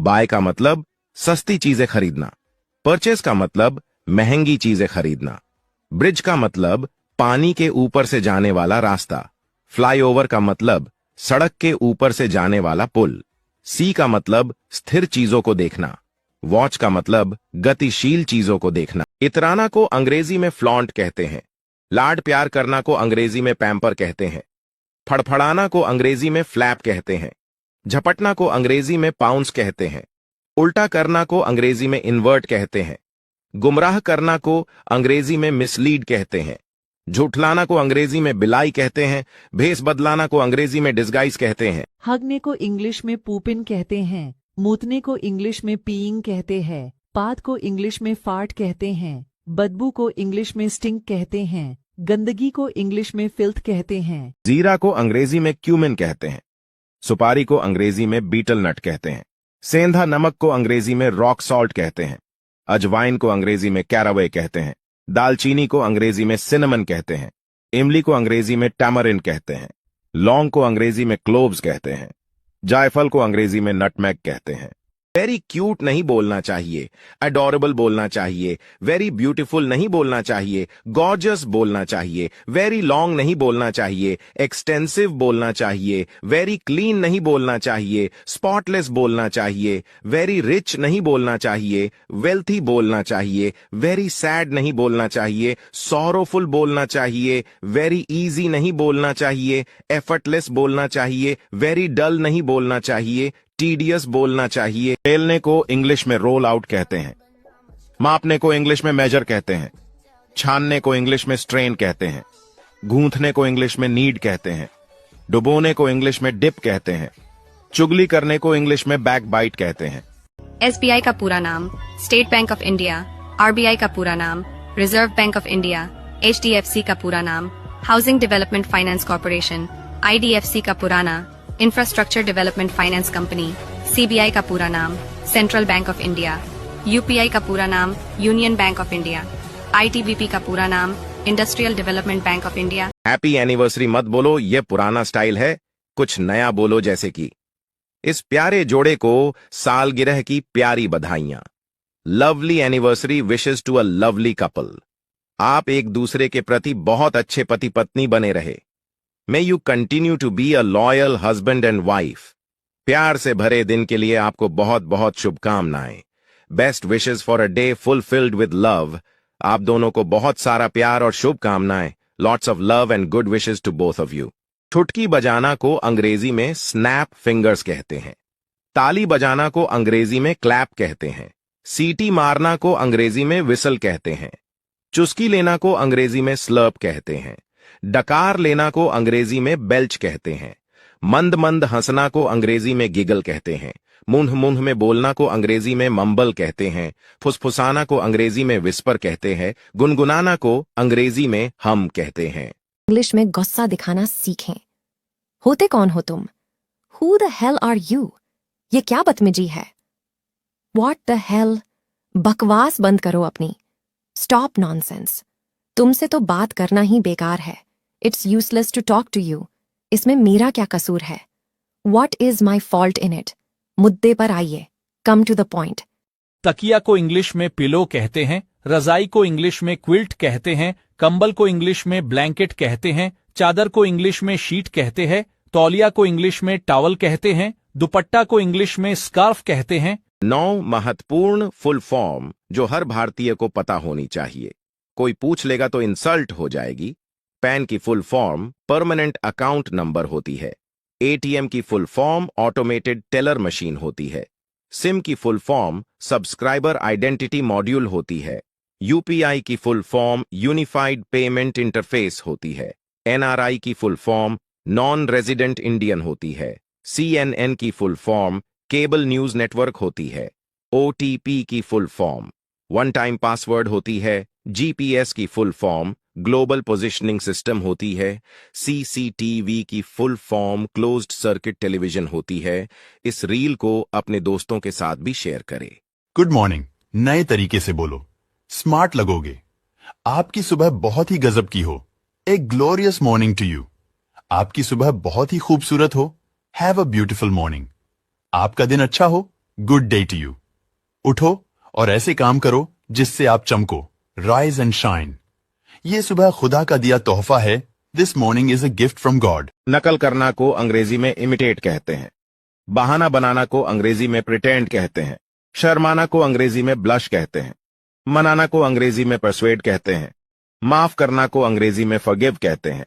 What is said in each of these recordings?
Bye का मतलब सस्ती चीजें खरीदना। परचेस का मतलब महंगी चीजें खरीदना। ब्रिज का मतलब पानी के ऊपर से जाने वाला रास्ता। फ्लाईओवर का मतलब सड़क के ऊपर से जाने वाला पुल। सी का मतलब स्थिर चीजों को देखना। वॉच का मतलब गतिशील चीजों को देखना। इतराना को अंग्रेजी में फ्लॉन्ट कहते हैं। लाड प्यार करना को अंग्रेजी में पैम्पर कहते हैं। फड़फड़ाना को अंग्रेजी में फ्लैप कहते हैं। झपटना को अंग्रेजी में पाउंस कहते हैं। उल्टा करना को अंग्रेजी में इन्वर्ट कहते हैं। गुमराह करना को अंग्रेजी में मिसलीड कहते हैं। झूठलाना को अंग्रेजी में बिलाई कहते हैं। भेस बदलाना को अंग्रेजी में डिस्गाइज कहते हैं। हगने को इंग्लिश में पूपिन कहते हैं। मूतने को इंग्लिश में पीइंग कहते हैं। पात को इंग्लिश में फार्ट कहते हैं। बदबू को इंग्लिश में स्टिंक कहते हैं। गंदगी को इंग्लिश में फिल्थ कहते हैं। जीरा को अंग्रेजी में क्यूमिन कहते हैं। सुपारी को अंग्रेजी में बीटल नट कहते हैं। सेंधा नमक को अंग्रेजी में रॉक सॉल्ट कहते हैं। अजवाइन को अंग्रेजी में कैरावे कहते हैं। दालचीनी को अंग्रेजी में सिनेमन कहते हैं। इमली को अंग्रेजी में टैमरिन कहते हैं। लौंग को अंग्रेजी में क्लोव्स कहते हैं। जायफल को अंग्रेजी में नटमैग कहते हैं। वेरी क्यूट नहीं बोलना चाहिए, अडोरेबल बोलना चाहिए। वेरी ब्यूटीफुल नहीं बोलना चाहिए, गॉर्जियस बोलना चाहिए। वेरी लॉन्ग नहीं बोलना चाहिए, एक्सटेंसिव बोलना चाहिए। वेरी क्लीन नहीं बोलना चाहिए, स्पॉटलेस बोलना चाहिए। वेरी रिच नहीं बोलना चाहिए, वेल्थी बोलना चाहिए। वेरी सैड नहीं बोलना चाहिए, सॉरोफुल बोलना चाहिए। वेरी इजी नहीं बोलना चाहिए, एफर्टलेस बोलना चाहिए। वेरी डल नहीं बोलना चाहिए, टीडियस बोलना चाहिए। खेलने को इंग्लिश में रोल आउट कहते हैं। मापने को इंग्लिश में मेजर कहते हैं। छानने को इंग्लिश में स्ट्रेन कहते हैं। गूंथने को इंग्लिश में नीड कहते हैं। डुबोने को इंग्लिश में डिप कहते हैं। चुगली करने को इंग्लिश में बैक बाइट कहते हैं। एसबीआई का पूरा नाम state bank of India. RBI का पूरा नाम reserve bank of India. HDFC का पूरा नाम housing development finance corporation. IDFC का पुराना infrastructure development finance company. CBI का पूरा नाम central bank of India. UPI का पूरा नाम union bank of India. ITBP का पूरा नाम industrial development bank of India. Happy anniversary मत बोलो, ये पुराना स्टाइल है, कुछ नया बोलो। जैसे कि इस प्यारे जोड़े को सालगिरह की प्यारी बधाइयां। Lovely anniversary wishes to a lovely couple. आप एक दूसरे के प्रति बहुत अच्छे पति पत्नी बने रहे। May you continue to be a loyal husband and wife. प्यार से भरे दिन के लिए आपको बहुत बहुत शुभकामनाएं। Best wishes for a day full filled with love. आप दोनों को बहुत सारा प्यार और शुभकामनाएं। Lots of love and good wishes to both of you. ठुटकी बजाना को अंग्रेजी में snap fingers कहते हैं। ताली बजाना को अंग्रेजी में clap कहते हैं। सीटी मारना को अंग्रेजी में whistle कहते हैं। चुस्की लेना को अंग्रेजी में slurp कहते हैं। डकार लेना को अंग्रेजी में बेल्च कहते हैं। मंद मंद हंसना को अंग्रेजी में गिगल कहते हैं। मुंह मुंह में बोलना को अंग्रेजी में मम्बल कहते हैं। फुसफुसाना को अंग्रेजी में विस्पर कहते हैं। गुनगुनाना को अंग्रेजी में हम कहते हैं। इंग्लिश में गुस्सा दिखाना सीखें। होते कौन हो तुम? Who the hell are you? ये क्या बदतमीजी है? What the hell? बकवास बंद करो अपनी। Stop nonsense. तुमसे तो बात करना ही बेकार है। It's useless to talk to you. इसमें मेरा क्या कसूर है? What is my fault in it? मुद्दे पर आइए। Come to the point. तकिया को इंग्लिश में पिलो कहते हैं। रजाई को इंग्लिश में क्विल्ट कहते हैं। कंबल को इंग्लिश में ब्लैंकेट कहते हैं। चादर को इंग्लिश में शीट कहते हैं। तौलिया को इंग्लिश में टॉवल कहते हैं। दुपट्टा को इंग्लिश में स्कार्फ कहते हैं। 9 महत्वपूर्ण फुल फॉर्म जो हर भारतीय को पता होनी चाहिए। कोई पूछ लेगा तो इंसल्ट हो जाएगी। पैन की full form permanent account number होती है। एटीएम की full form automated teller machine होती है। सिम की full form subscriber identity module होती है। यूपीआई की full form unified payment interface होती है। एनआरआई की full form non resident Indian होती है। सीएनएन की full form cable news network होती है। ओटीपी की full form one time password होती है। जीपीएस की full form global positioning system होती है। सीसीटीवी की full form closed circuit television होती है। इस रील को अपने दोस्तों के साथ भी शेयर करें। गुड मॉर्निंग नए तरीके से बोलो, स्मार्ट लगोगे। आपकी सुबह बहुत ही गजब की हो। A glorious morning to you. आपकी सुबह बहुत ही खूबसूरत हो। Have a beautiful morning. आपका दिन अच्छा हो। Good day to you. उठो और ऐसे काम करो जिससे आप चमको। Rise and shine. ये सुबह खुदा का दिया तोहफा है। This morning is a gift from God. नकल करना को अंग्रेजी में इमिटेट कहते हैं। बहाना बनाना को अंग्रेजी में प्रिटेंड कहते हैं। शर्माना को अंग्रेजी में ब्लश कहते हैं। मनाना को अंग्रेजी में परसुएड कहते हैं। माफ करना को अंग्रेजी में फॉरगिव कहते हैं।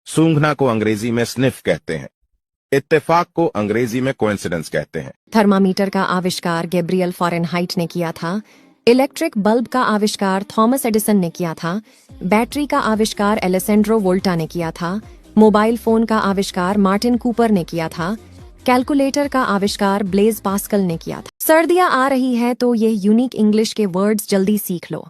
सूंघना को अंग्रेजी में स्निफ कहते हैं। इत्तेफाक को अंग्रेजी में कोइंसिडेंस कहते हैं। थर्मामीटर का आविष्कार गैब्रियल फॉरेनहाइट ने किया था। इलेक्ट्रिक बल्ब का आविष्कार थॉमस एडिसन ने किया था। बैटरी का आविष्कार एलेसेंड्रो वोल्टा ने किया था। मोबाइल फोन का आविष्कार मार्टिन कूपर ने किया था। कैलकुलेटर का आविष्कार ब्लेज पास्कल ने किया था। सर्दियां आ रही है तो ये यूनिक इंग्लिश के वर्ड्स जल्दी सीख लो,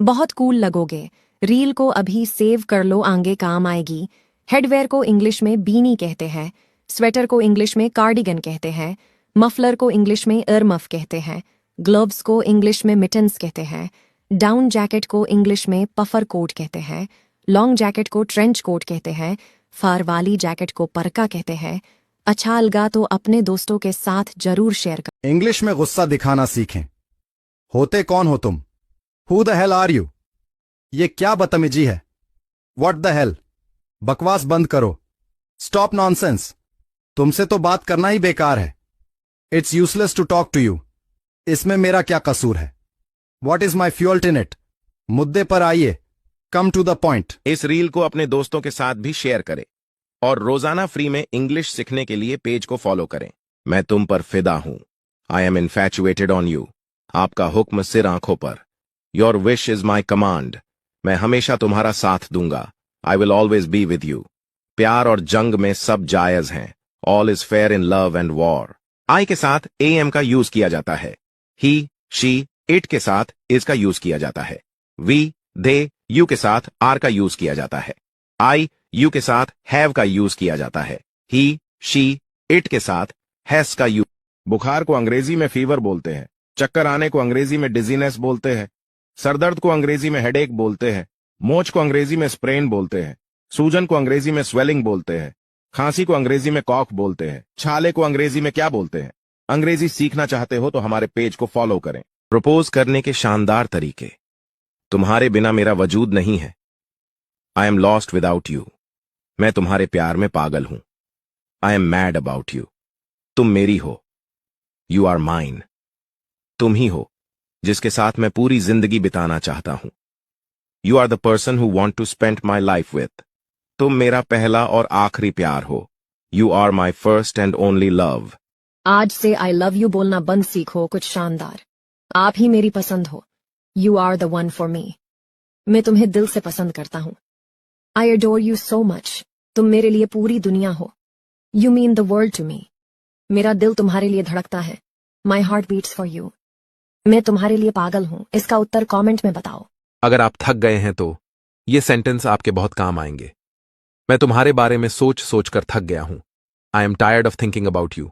बहुत कूल लगोगे। रील को अभी सेव कर लो, आगे काम आएगी। हेडवेयर को इंग्लिश में बीनी कहते हैं। स्वेटर को इंग्लिश में कार्डिगन कहते हैं। मफलर को इंग्लिश में एयरमफ कहते हैं। ग्लव्स को इंग्लिश में मिटन्स कहते हैं। डाउन जैकेट को इंग्लिश में पफर कोट कहते हैं। लॉन्ग जैकेट को ट्रेंच कोट कहते हैं। फर वाली जैकेट को परका कहते हैं। अच्छा अलगा तो अपने दोस्तों के साथ जरूर शेयर कर। इंग्लिश में गुस्सा दिखाना सीखें। होते कौन हो तुम? Who the hell are you? ये क्या बदतमीजी है? What the hell? बकवास बंद करो। Stop nonsense. तुमसे तो बात करना ही बेकार है। It's useless to talk to you. इसमें मेरा क्या कसूर है? What is my fault in it? मुद्दे पर आइए, कम टू द पॉइंट। इस रील को अपने दोस्तों के साथ भी शेयर करें और रोजाना फ्री में इंग्लिश सीखने के लिए पेज को फॉलो करें। मैं तुम पर फिदा हूं। I am infatuated on you. आपका हुक्म सिर आंखों पर। Your wish is my command. मैं हमेशा तुम्हारा साथ दूंगा। I will always be with you. प्यार और जंग में सब जायज हैं। All is fair in love and war. I के साथ एम का यूज किया जाता है। ही, शी, इट के साथ इज का यूज किया जाता है। वी, दे, यू के साथ आर का यूज किया जाता है। आई, यू के साथ हैव का यूज किया जाता है। ही, शी, इट के साथ हैज का यूज। बुखार को अंग्रेजी में फीवर बोलते हैं। चक्कर आने को अंग्रेजी में डिजीनेस बोलते हैं। सरदर्द को अंग्रेजी में हेडेक बोलते हैं। मोच को अंग्रेजी में स्प्रेन बोलते हैं। सूजन को अंग्रेजी में स्वेलिंग बोलते हैं। खांसी को अंग्रेजी में कॉक बोलते हैं। छाले को अंग्रेजी में क्या बोलते हैं? अंग्रेजी सीखना चाहते हो तो हमारे पेज को फॉलो करें। प्रपोज करने के शानदार तरीके। तुम्हारे बिना मेरा वजूद नहीं है। I am lost without you. मैं तुम्हारे प्यार में पागल हूं। I am mad about you. तुम मेरी हो। You are mine. तुम ही हो जिसके साथ मैं पूरी जिंदगी बिताना चाहता हूं। You are the person who want to spend my life with. तुम मेरा पहला और आखिरी प्यार हो। You are my first and only love. आज से आई लव यू बोलना बंद सीखो, कुछ शानदार। आप ही मेरी पसंद हो। You are the one for me. मैं तुम्हें दिल से पसंद करता हूं। I adore you so much. तुम मेरे लिए पूरी दुनिया हो। You mean the world to me. मेरा दिल तुम्हारे लिए धड़कता है। My heart beats for you. मैं तुम्हारे लिए पागल हूं। इसका उत्तर कमेंट में बताओ। अगर आप थक गए हैं तो ये सेंटेंस आपके बहुत काम आएंगे। मैं तुम्हारे बारे में सोच सोच कर थक गया हूं। I am tired of thinking about you.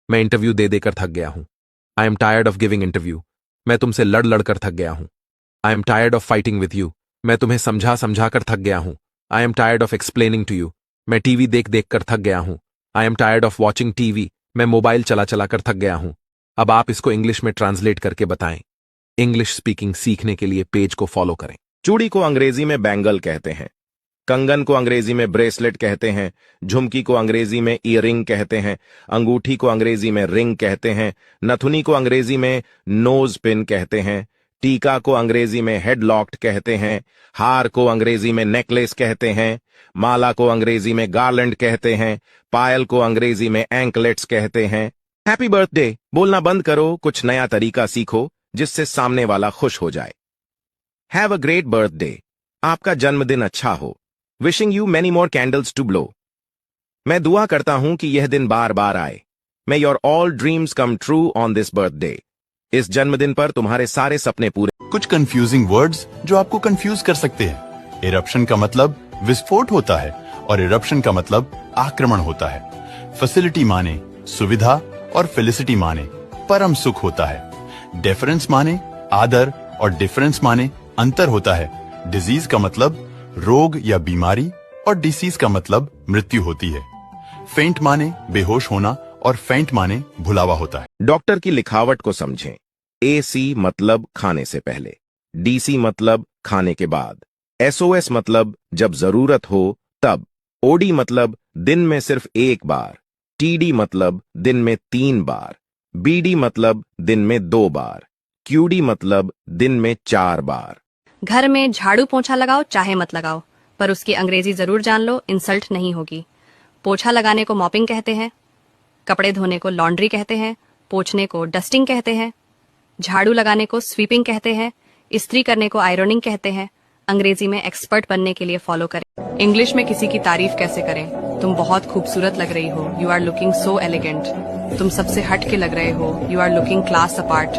मैं इंटरव्यू दे देकर थक गया हूं। I am tired of giving interview. मैं तुमसे लड़ लड़ कर थक गया हूं। I am tired of fighting with you. मैं तुम्हें समझा समझा कर थक गया हूं। I am tired of explaining to you. मैं टीवी देख देख कर थक गया हूं। I am tired of watching TV. मैं मोबाइल चला चला कर थक गया हूं। अब आप इसको इंग्लिश में ट्रांसलेट करके बताएं। इंग्लिश स्पीकिंग सीखने के लिए पेज को फॉलो करें। चूड़ी को अंग्रेजी में बैंगल कहते हैं। कंगन को अंग्रेजी में ब्रेसलेट कहते हैं। झुमकी को अंग्रेजी में ईयरिंग कहते हैं। अंगूठी को अंग्रेजी में रिंग कहते हैं। नथुनी को अंग्रेजी में नोज पिन कहते हैं। टीका को अंग्रेजी में हेडलॉक्ड कहते हैं। हार को अंग्रेजी में नेकलेस कहते हैं। माला को अंग्रेजी में गार्लैंड कहते हैं। पायल को अंग्रेजी में एंकलेट्स कहते हैं। हैप्पी बर्थडे बोलना बंद करो, कुछ नया तरीका सीखो जिससे सामने वाला खुश हो जाए। Have a great birthday. आपका जन्मदिन अच्छा हो। Wishing you many more candles to blow. मैं दुआ करता हूं कि यह दिन बार बार आए। मे your all dreams come true on this birthday. इस जन्मदिन पर तुम्हारे सारे सपने पूरे। कुछ कंफ्यूजिंग वर्ड्स जो आपको कंफ्यूज कर सकते हैं। इरप्शन का मतलब विस्फोट होता है और इरप्शन का मतलब आक्रमण होता है। फैसिलिटी माने सुविधा और फेलिसिटी माने परम सुख होता है। डिफरेंस माने आदर और डिफरेंस माने अंतर होता है। डिजीज का मतलब रोग या बीमारी और डिसीज का मतलब मृत्यु होती है। फेंट माने बेहोश होना और फेंट माने भुलावा होता है। डॉक्टर की लिखावट को समझें। AC मतलब खाने से पहले, DC मतलब खाने के बाद, SOS मतलब जब जरूरत हो तब, OD मतलब दिन में सिर्फ एक बार, TD मतलब दिन में 3 बार, BD मतलब दिन में 2 बार, QD मतलब दिन में 4 बार। घर में झाड़ू पोछा लगाओ चाहे मत लगाओ, पर उसकी अंग्रेजी जरूर जान लो, इंसल्ट नहीं होगी। पोछा लगाने को मॉपिंग कहते हैं, कपड़े धोने को लॉन्ड्री कहते हैं, पोछने को डस्टिंग कहते हैं, झाड़ू लगाने को स्वीपिंग कहते हैं, इस्त्री करने को आयरनिंग कहते हैं। अंग्रेजी में एक्सपर्ट बनने के लिए फॉलो करें। इंग्लिश में किसी की तारीफ कैसे करें? तुम बहुत खूबसूरत लग रही हो, you are looking so elegant. तुम सबसे हट के लग रहे हो, you are looking class apart.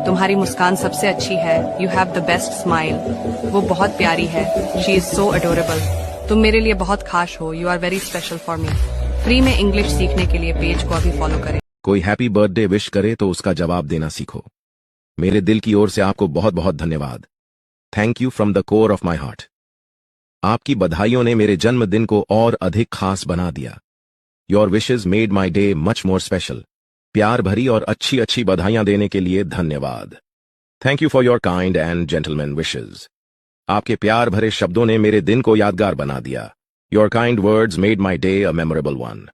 तुम्हारी मुस्कान सबसे अच्छी है, you have the best smile. वो बहुत प्यारी है, शी इज सो अडोरेबल। तुम मेरे लिए बहुत खास हो, you are very special for me. Free में इंग्लिश सीखने के लिए पेज को अभी फॉलो करें। कोई हैप्पी बर्थडे विश करे तो उसका जवाब देना सीखो। मेरे दिल की ओर से आपको बहुत बहुत धन्यवाद। Thank you from the core of my heart. आपकी बधाइयों ने मेरे जन्मदिन को और अधिक खास बना दिया। Your wishes made my day much more special. प्यार भरी और अच्छी अच्छी बधाइयां देने के लिए धन्यवाद। Thank you for your kind and gentleman wishes. आपके प्यार भरे शब्दों ने मेरे दिन को यादगार बना दिया। Your kind words made my day a memorable one.